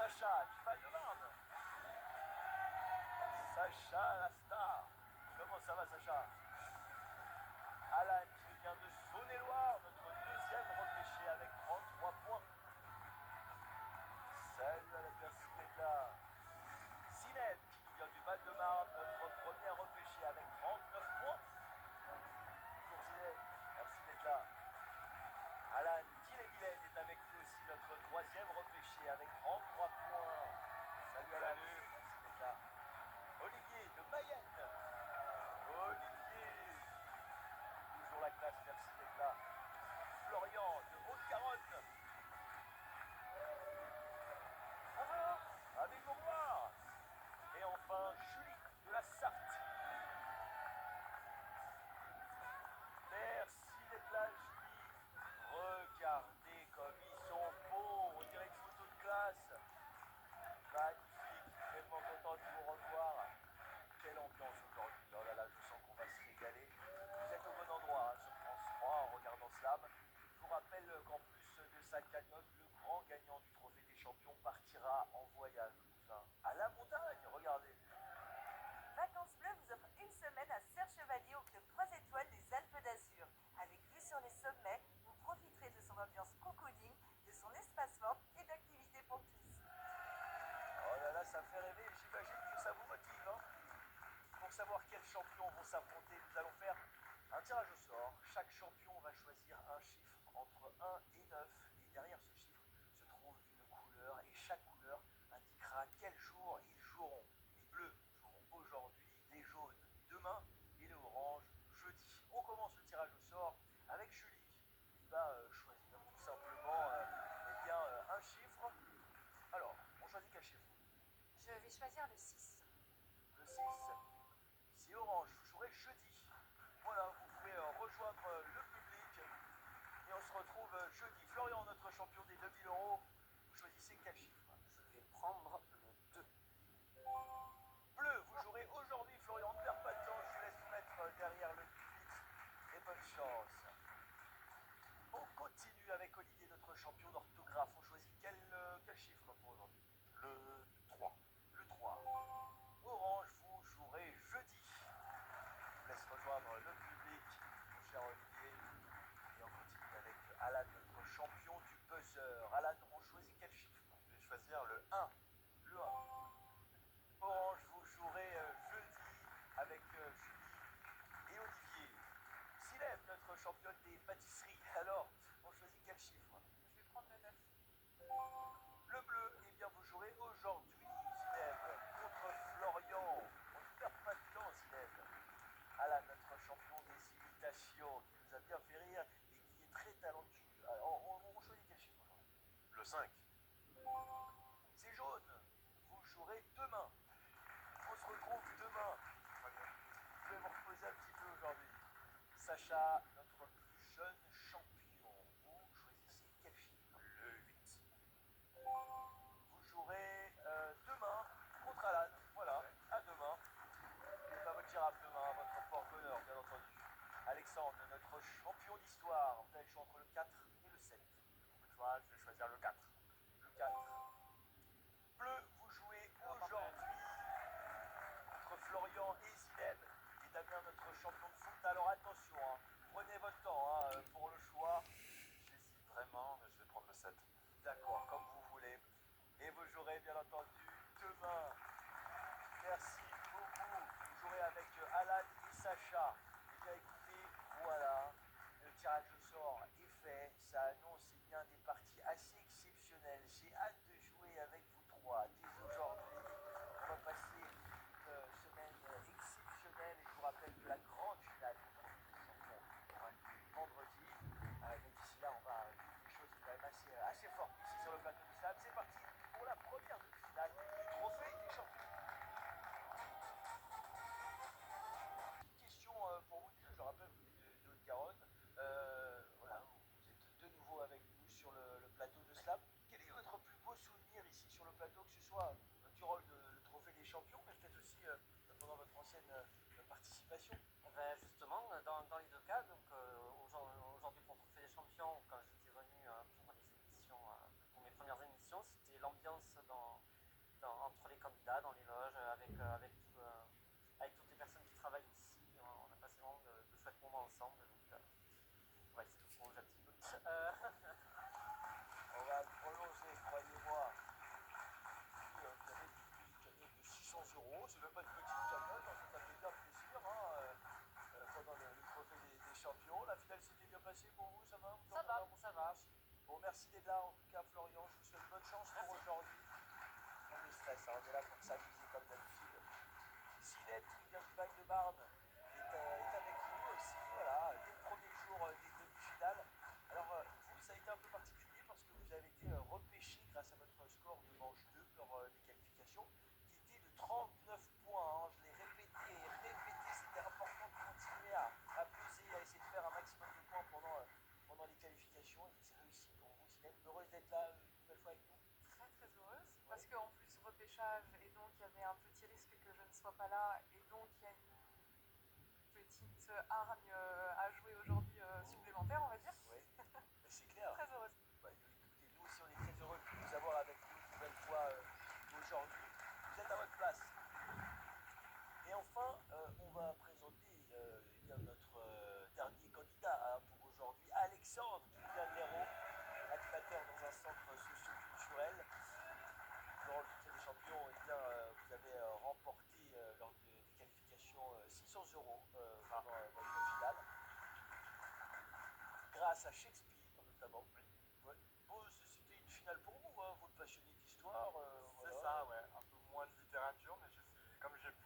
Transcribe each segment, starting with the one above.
Sacha, cheval de Marne. Sacha, la star. Comment ça va, Sacha? Alan qui vient de Saône-et-Loire, notre deuxième repêché avec 33 points. Salut à la personne d'être là. Sinette qui vient du Val-de-Marne, notre premier repêché avec 39 points. Bonjour Sinette, merci d'être là. Alan Dilleguilen est avec nous aussi, notre troisième repêché avec 33 points. Salut Alan, merci d'être là. Olivier de Mayenne. Olivier, toujours la classe, merci d'être là. Florian de Haute-Garonne. Bonjour, avec vous voir. Et enfin Julie de la Sarthe. Merci d'être là, Julie. Regardez comme ils sont beaux. On dirait une photo de classe. Magnifique. Tellement content de vous revoir. Quelle ambiance aujourd'hui. Oh là là, je sens qu'on va se régaler. Vous êtes au bon endroit, hein, sur France 3 en regardant Slam. Je vous rappelle qu'en plus de sa cagnotte, le grand gagnant du Trophée des Champions partira en voyage à la montagne. Regardez. Vacances Bleues vous offre une semaine à Serre-Chevalier au club 3 étoiles des Alpes d'Azur. Avec vue sur les sommets, vous profiterez de son ambiance cocooning, de son espace fort et d'activités pour tous. Oh là là, ça fait rêver. J'imagine que ça vous motive. Hein. Pour savoir quels champions vont s'affronter, nous allons faire un tirage au sort. Chaque champion va choisir un chiffre entre 1 et 9. Et derrière ce chiffre se trouve une couleur. Et chaque couleur indiquera quel jour ils joueront. Les bleus joueront aujourd'hui, les jaunes demain et les oranges jeudi. On commence le tirage au sort avec Julie qui va choisir tout simplement eh bien, un chiffre. Alors, on choisit quel chiffre? Je vais choisir le 6. Le 6. C'est orange, vous jouerez jeudi. Voilà, vous pouvez rejoindre le public et on se retrouve jeudi. Florian, notre champion des 2000 euros, vous choisissez quel chiffre? Je vais prendre le 2. Bleu, vous jouerez aujourd'hui, Florian. Ne perds pas de temps, je vous laisse vous mettre derrière le public et bonne chance. On continue avec Olivier, notre champion d'orthographe. On choisit quel chiffre pour aujourd'hui? Le 3. Le 3. Orange, vous jouerez jeudi. Je vous laisse rejoindre le public, mon cher Olivier. Et on continue avec Alan, notre champion du buzzer. Alan, on choisit quel chiffre? Je vais choisir le 1. Le 1. Orange, vous jouerez jeudi avec Julie et Olivier. Silem, notre championne des pâtisseries. Alors, on choisit quel chiffre? Je vais prendre le 9. Le bleu, eh bien vous jouerez aujourd'hui, Silem, contre Florian. On ne perd pas de temps, Silem. Alan, notre champion des imitations, qui nous a bien fait rire et qui est très talentueux. Alors, on choisit quel chiffre aujourd'hui? Le 5. C'est jaune. Vous jouerez demain. On se retrouve demain. Vous pouvez vous reposer un petit peu aujourd'hui. Sacha, notre plus jeune champion, vous choisissez quel chiffre? Le 8. Vous jouerez demain contre Alan. Voilà, à demain. Et pas votre girafe demain, votre porte-bonheur, bien entendu. Alexandre, notre champion d'histoire, vous avez le choix entre le 4 et le 7. Je vais choisir le 4. Le 4. Bleu, vous jouez aujourd'hui contre Florian et Zilem et Damien, notre champion de foot. Alors attention, hein, prenez votre temps hein, pour le choix. J'hésite vraiment, mais je vais prendre le 7. D'accord, comme vous voulez. Et vous jouerez bien entendu demain. Merci beaucoup. Vous jouerez avec Alan et Sacha. Eh bien écoutez, voilà, le tirage au sort est fait. Ça annonce eh bien, des parties assez exceptionnelles. J'ai hâte de jouer avec vous trois dès aujourd'hui. On va passer une semaine exceptionnelle. Et je vous rappelle que la grande finale du Trophée des Champions aura lieu vendredi. Mais d'ici là, on va vivre des choses quand même assez fortes ici sur le plateau du Slam. C'est parti pour la première demi-finale du Trophée des Champions. Question pour vous déjà, je rappelle, vous êtes de Haute-Garonne. Voilà, vous êtes de nouveau avec nous sur le plateau de Slam. Quel est votre plus beau souvenir ici sur le plateau, que ce soit durant le Trophée des Champions, mais peut-être aussi pendant votre ancienne participation? Eh ben justement, dans les deux cas, donc aujourd'hui pour le Trophée des Champions, quand j'étais venu pour les émissions, pour mes premières émissions, c'était l'ambiance Juliette qui vient du Val-de-Marne est avec nous aussi, voilà, dès le premier jour des demi-finales. Alors, vous, ça a été un peu particulier parce que vous avez été repêché grâce à votre score de manche 2 lors des qualifications, qui était de 39 points. Hein. Je l'ai répété et répété, c'était important de continuer à peser, à essayer de faire un maximum de points pendant les qualifications. Et c'est réussi pour vous. C'est heureuse d'être là une nouvelle fois avec nous. Très très heureuse, parce qu'en plus repêchage, et donc il y avait un petit risque que je ne sois pas là, et donc il y a une petite hargne à jouer aujourd'hui supplémentaire, on va dire. Oui, mais c'est clair. Très heureuse. Bah, écoutez, nous aussi on est très heureux de vous avoir avec nous une nouvelle fois aujourd'hui. Vous êtes à votre place. Et enfin, on va présenter eh bien, notre dernier candidat hein, pour aujourd'hui, Alexandre Guillermo, animateur dans un centre socio-culturel. Durant le titre des champions, eh bien, vous avez remporté lors des qualifications 600 euros pendant votre finale, grâce à Shakespeare notamment. Ouais. Bon, c'était une finale pour vous, hein, vous passionné d'histoire. C'est Voilà. ça, ouais. Un peu moins de littérature, mais j'ai fait comme j'ai pu.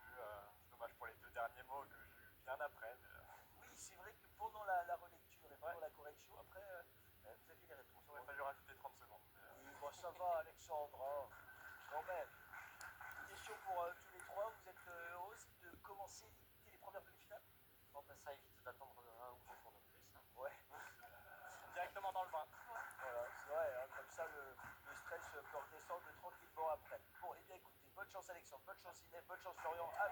C'est dommage pour les 2 derniers mots que j'ai eu bien après. Mais, Oui, c'est vrai que pendant la relecture et pendant la correction, après, vous aviez les réponses. il aurait fallu rajouter 30 secondes. Oui, bon, ça va, Alexandre. Hein. Quand même. Question pour tous les trois. Vous êtes heureuse de commencer dès les premières demi-finales? Bon, ben, ça évite d'attendre un ou deux jours de plus. Hein. Ouais. Directement dans le bain. Voilà, c'est vrai. Hein, comme ça, le stress peut redescendre tranquillement après. Bon, et bien écoutez, bonne chance Alexandre, bonne chance Inès, bonne chance Florian. À